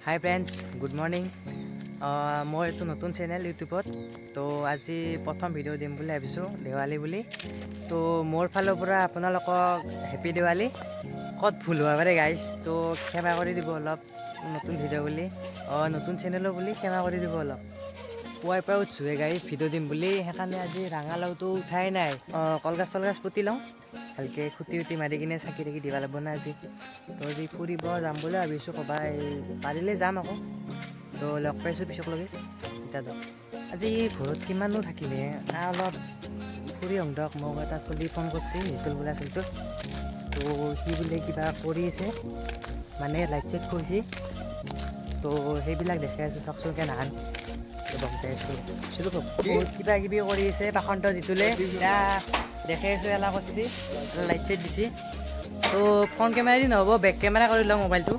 হাই friends, good morning. মোৰ এইটো নতুন চেনেল ইউটিউবত। তো আজি প্ৰথম ভিডিঅ' দিম বুলি ভাবিছোঁ দেৱালী বুলি। তো মোৰ ফালৰ পৰা আপোনালোকক হেপী দেৱালী। ক'ত ভুল হোৱা পাৰে গাইজ, তো ক্ষমা কৰি দিব অলপ। নতুন ভিডিঅ' বুলি নতুন চেনেলো বুলি ক্ষমা কৰি দিব অলপ। পুৱাই পুৱাই উঠছোঁহে গাইজ ভিডিঅ' দিম বুলি, সেইকাৰণে আজি ৰাঙালাওটো উঠাই নাই। কলগছ চলগছ পুতি লওঁ ভালকৈ, খুটি উটি মাৰি কিনে চাকি তাকি দিব লাগিব না আজি। তো আজি ফুৰিব যাম বুলি ভাবিছোঁ ক'ৰবাত, পাৰিলে যাম আকৌ। তো লগ পাইছোঁ পিছক লগে এতিয়া। আজি ঘৰত কিমানো থাকিলে অলপ ফুৰি আহোঁ দিয়ক। মোক এটা চলি ফোন কৰিছে, সিটোৰ বোলে চলিটোৰ। তো সি বোলে কিবা কৰি আছে, মানে লাইট চাইট কৰিছে। তো সেইবিলাক দেখাই আছোঁ চাওকচোন কেনেহান বম চাই আছোঁ। বহুত কিবা কিবি কৰি আছে পাখণ্ড যিটোলে এতিয়া দেখাই আছোঁ। এলা কৰিছে, লাইট চাইট দিছে। তো ফ্ৰণ্ট কেমেৰা দি নহ'ব, বেক কেমেৰা কৰি লওঁ মোবাইলটো।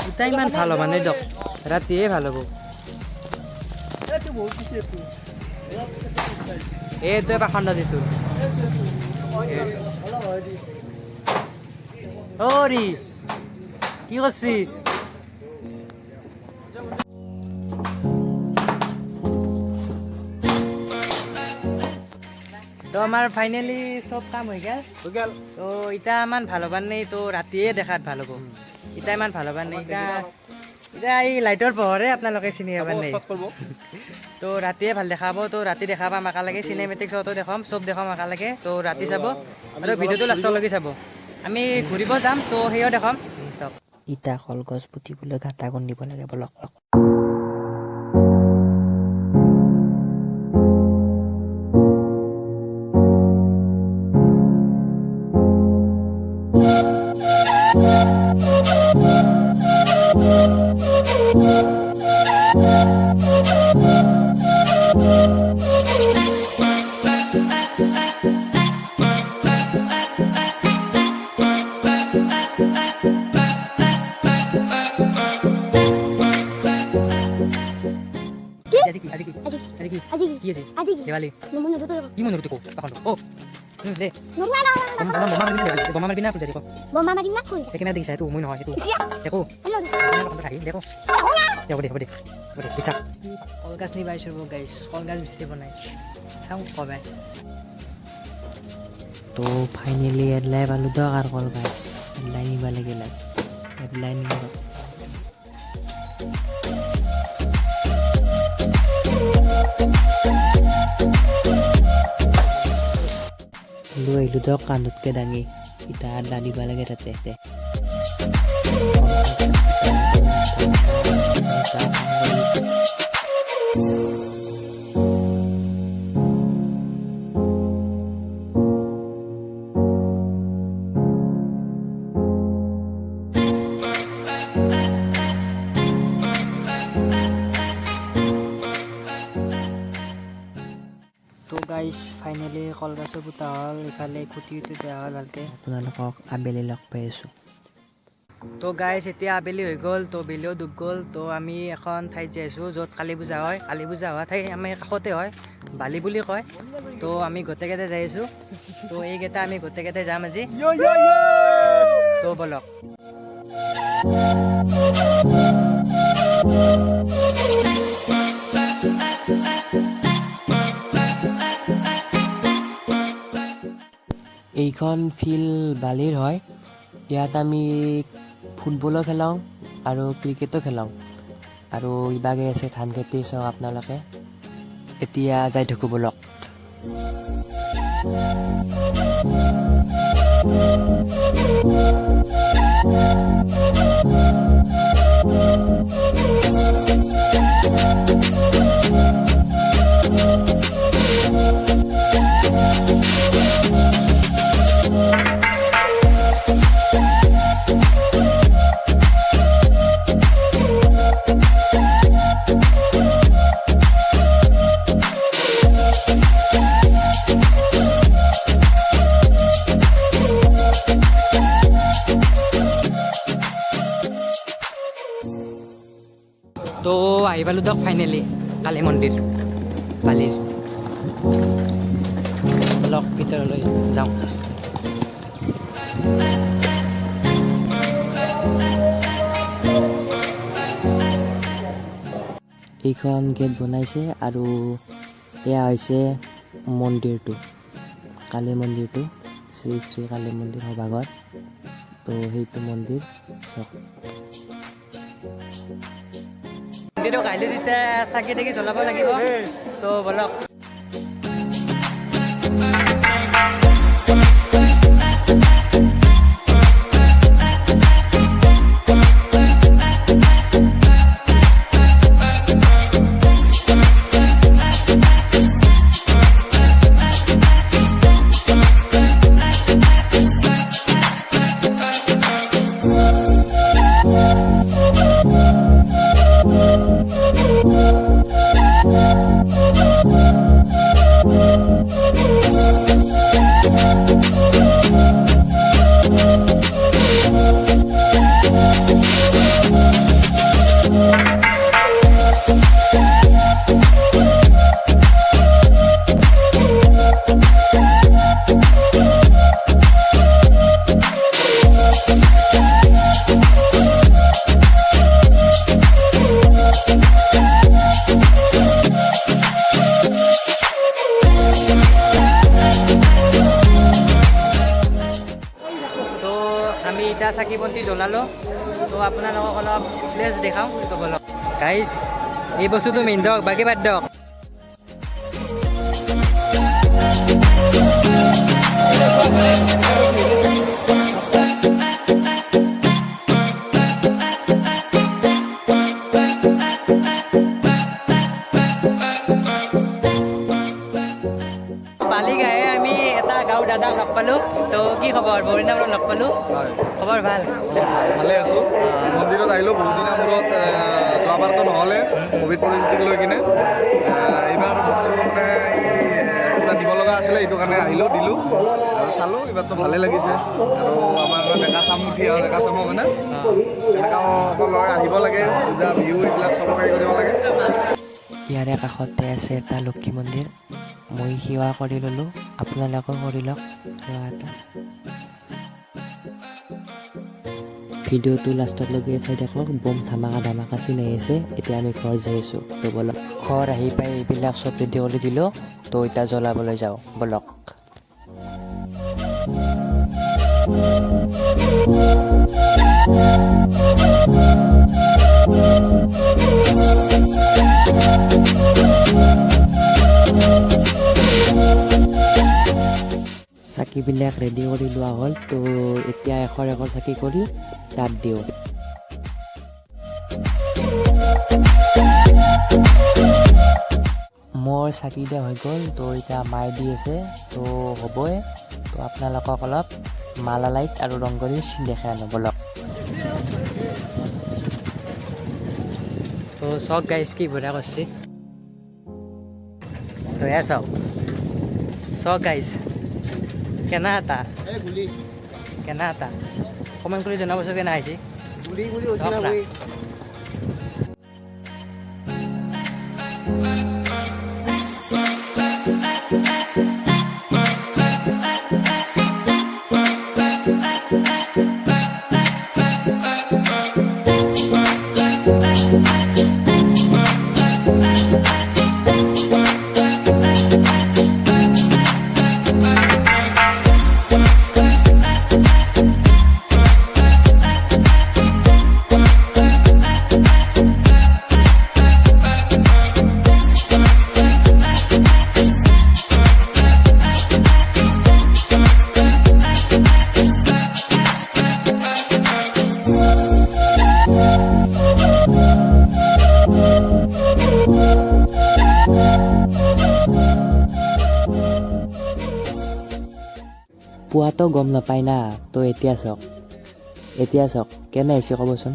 দুটা ইমান ভাল হ'ব নাই দিয়ক, ৰাতিয়ে ভাল হ'ব। এইটোৱে পাখণ্ড যিটো। অৰি কি কৰছি? তো আমাৰ ফাইনেলি চব কাম হৈ গ'ল। তো এতিয়া ইমান ভাল হ'বাৰ নাই, তো ৰাতিয়ে দেখাত ভাল হ'ব। এতিয়া ইমান ভাল হ'বাৰ নাই, এতিয়া এই লাইটৰ পোহৰে আপোনালোকে চিনি পাবাৰ নাই। তো ৰাতিয়ে ভাল দেখাব। তো ৰাতি দেখাব আমাক লাগে, চিনেমেটিক শ্বটো দেখাম, চব দেখাম আমাক লাগে। তো ৰাতি চাব আৰু ভিডিঅ'টো লাষ্টলৈকে চাব। আমি ঘূৰিব যাম, তো সেয়াও দেখাম। ইটা কলগছ পুতিবলৈ গাঁটা খুন্দিব লাগে বলক। দেৱালী কি মনে কো পাখণ্ড দে বোমা মাৰি না পূজাৰী বোমা মাৰি না কেনে দেখিছা এইটো মই নহয় সেইটো দেখো দেখো হ'ব দে পিঠা কলগাছ নি পাইছোঁ গাইছ, কলগাছ বেছি বনাই চাওঁ কবাই। তো ফাইনেলি এডলাই পালোঁ দিয়ক আৰু কলগাছ এডলাই নিব লাগিল। এডলাই নিব লৈ আহিলোঁ দিয়ক কান্ধতকৈ দাঙি। ইটা আড্ডা দিব লাগে তাতে। তো গাইজ ফাইনেলি কলগছো পুতা হ'ল, ইফালে খুটি দিয়া হ'ল ভালকৈ। আপোনালোকক আবেলি লগ পাই আছোঁ। তো গাইজ এতিয়া আবেলি হৈ গ'ল, তো বেলিও ডুব গ'ল। তো আমি এখন ঠাইত যাই আছোঁ য'ত কালী পূজা হয়। কালী পূজা হোৱা ঠাই আমি কাষতে হয়, বালি বুলি কয়। তো আমি গোটেইকেইটা যাই আছোঁ। তো এইকেইটা আমি গোটেইকেইটাই যাম আজি। তো বলক। এইখন ফিল্ড বালিৰ হয়। ইয়াত আমি ফুটবলো খেলাওঁ আৰু ক্ৰিকেটো খেলাওঁ। আৰু ইবাগে আছে ধান খেতি, চাওক আপোনালোকে। এতিয়া যাই থাকোঁ বলক। তো আহি পালোঁ দিয়ক ফাইনেলি কালী মন্দিৰ বালিৰ। বলক ভিতৰলৈ যাওঁ। এইখন গেট বনাইছে আৰু এয়া হৈছে মন্দিৰটো, কালী মন্দিৰটো, শ্ৰী শ্ৰী কালী মন্দিৰ সভাঘৰ। তো সেইটো মন্দিৰ মন্দিৰটো কাইলৈ যেতিয়া চাকি তাকি জ্বলাব লাগিব। তো বলক আমি এতিয়া চাকি বন্তি জ্বলালোঁ। তো আপোনালোকক অলপ প্লেচ দেখাওঁ। তো বলক গাইজ, এই বস্তুটো মেইন দিয়ক, বাকী বাদ দিয়ক। বালিগাঁৱে আমি এটা গাঁৱৰ দাদাক লগ পালোঁ। তো কি খবৰ? বহুত দিনৰ মূৰত লগ পালোঁ। খবৰ ভাল? ভালে আছোঁ। মন্দিৰত আহিলোঁ বহুত দিনৰ মূৰত। যোৱাবাৰতো নহ'লে ক'ভিড পৰিস্থিতিক লৈ কিনে। এইবাৰ ভাবছোঁ মানে কিবা দিব লগা আছিলে, এইটো কাৰণে আহিলোঁ, দিলোঁ আৰু চালোঁ। এইবাৰতো ভালে লাগিছে। আৰু আমাৰ ডেকা চাম উঠি আৰু ডেকা চামৰ কাৰণে ডেকাসকলক আহিব লাগে, পূজা বিহু এইবিলাক চবকে কৰিব লাগে। ইয়াৰে কাষতে আছে এটা লক্ষী মন্দিৰ। মই সেৱা কৰি ল'লোঁ, আপোনালোকেও কৰি লওক সেৱা এটা। ভিডিঅ'টো লাষ্টলৈকে চাই থাকক। বম ধামাকা ধামাকা চিনাই আছে। এতিয়া আমি ঘৰ যাই আছোঁ। তো বলক, ঘৰ আহি পাই এইবিলাক চব ৰেডি কৰি দিলোঁ। তো এতিয়া জ্বলাবলৈ যাওঁ, বলক। চাকিবিলাক ৰেডি কৰি লোৱা হ'ল। তো এতিয়া এশৰ চাকি কৰি তাত দিওঁ। মোৰ চাকি দিয়া হৈ গ'ল। তো এতিয়া মায়ে দি আছে। তো হ'বই। তো আপোনালোকক অলপ মালা লাইট আৰু ৰংগলী দেখাই আনো, বলক। তো চাওক গাইজ, কি বঢ়িয়া কৰিছে। তো এয়া চাওক, চাওক গাইজ, কেনা এটা কেনা এটা কমেণ্ট কৰি জনাবচোন কেনা আহিছে। পুৱাতো গম নাপায় না। তো এতিয়া চাওক কেনে হৈছে ক'বচোন।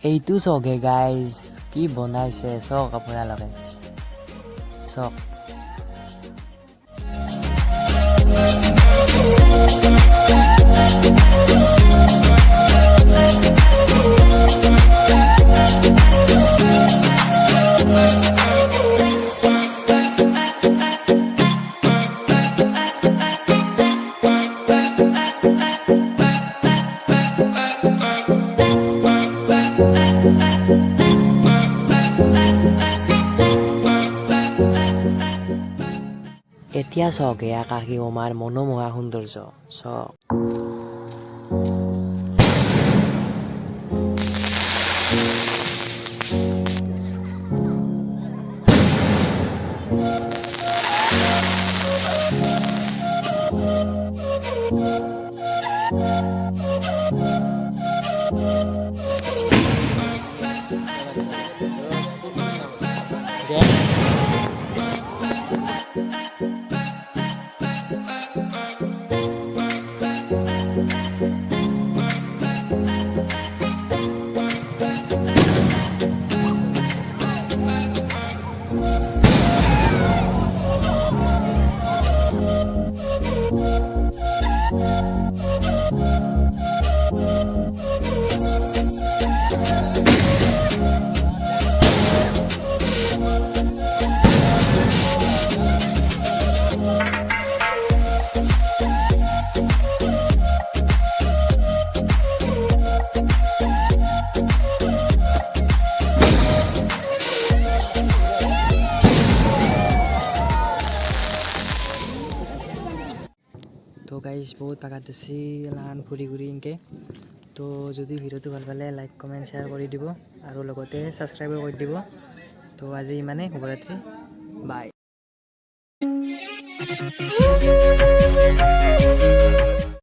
এই এইটো চাওকহে গাইজ কি বনাইছে চাওক আপোনালোকে চাওক এতিয়া চাওক এই আকাশী বোমাৰ মনোমোহা সৌন্দৰ্য চাওক তো গাইজ বহুত পাকাত দিছি এলান ফুৰি ঘূৰি ইনকে তো যদি ভিডিঅ'টো ভাল পালে লাইক কমেণ্ট শ্বেয়াৰ কৰি দিব আৰু লগতে ছাবস্ক্ৰাইবো কৰি দিব তো আজি ইমানেই শুভৰাত্ৰি বাই